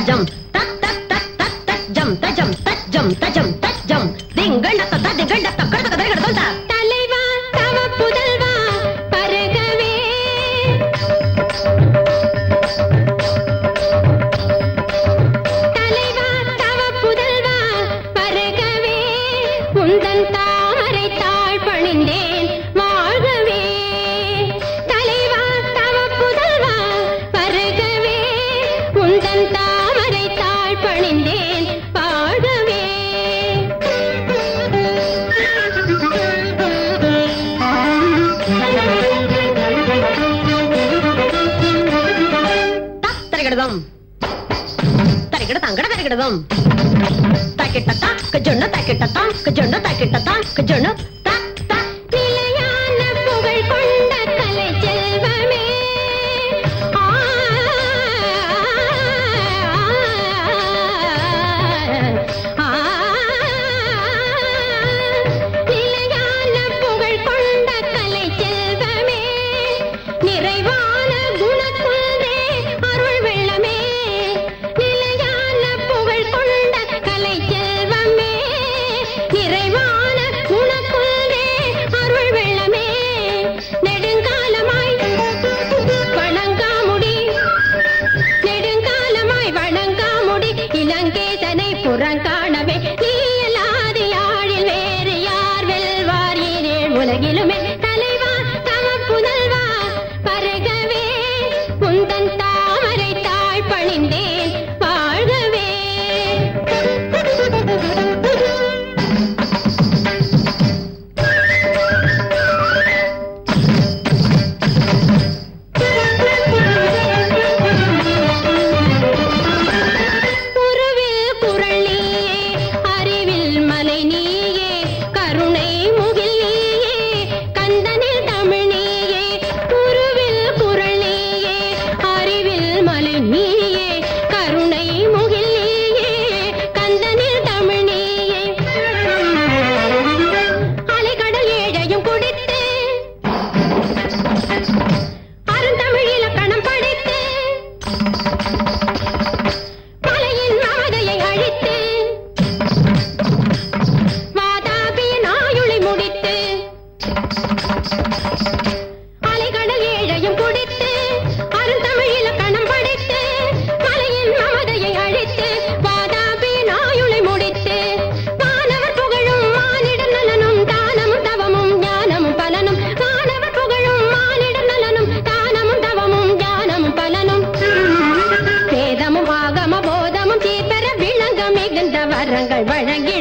தஜம் தத் தத் தத் தத் தஜம் தஜம் தஜம் தஜம் தஜம் திங்கண்ட ததிகண்ட தக்கட கதகட தந்தா தலைவா தவ புதல்வா பரகவே தலைவா தவ புதல்வா பரகவே உந்தன் தாமரை தாழ் பணிந்தேன் வாழ்கவே தலைவா தவ புதல்வா பரகவே உந்தன் தாமரை தாழ் பணிந்தேன் வாழ்கவே தரிகடதம் தரிகட தங்கட தரிகடதம் தாக்கிட்டா கஜொண்ண தாக்கிட்டா கஜொண்ண தாக்கிட்டா கஜொண்ண தா தா நிலையான புகழ் கொண்ட கலை செல்வமே நிலையான புகழ் கொண்ட கலை செல்வமே நிறைவான குணக்குன்றே அருள் வெள்ளமே நிலையான புகழ் கொண்ட கலை செல்வமே நிறைவான குணக்குன்றே அருள் வெள்ளமே நெடுங்காலமாய் வணங்காமுடி நெடுங்காலமாய் வணங்காமுடி இலங்கேசனை புறங்காணவே நீயலாது யாழில் வேறு யார் வெல்வார் ஈரேழ் உலகிலுமே தலைவா தவ புதல்வா பரகவே உந்தன் தாமரை தாழ் பணிந்தேன் வாழ்கவே உருவில் குரல் நீயே அறிவில் மலை நீயே கருணை முகில் நீயே கந்தனில் தமிழ் நீயே உருவில் குரல் நீயே அறிவில் மலை நீயே கருணை முகில் நீயே கந்தனில் தமிழ் நீயே அலைகடல் ஏழையும் குடித்து அருந்தமிழ் இலக்கணம் படித்து மலையின் மமதையை அழித்து வாதாபியின் ஆயுளை முடித்து அலைகடல் ஏழையும் குடித்து அருந்தமிழ் இலக்கணம் படித்து மலையின் மமதையை அழித்து வாதாபியின் ஆயுளை முடித்து வானவர் புகழும் மானிட நலனும் தானமும் தவமும் ஞானமும் பலனும் வானவர் புகழும் மானிட நலனும் தானமும் தவமும் ஞானமும் பலனும் வேதமும் ஆகம போதமும் தீர்ப்பெற விளங்க மிகுந்த வரங்கள் வழங்கி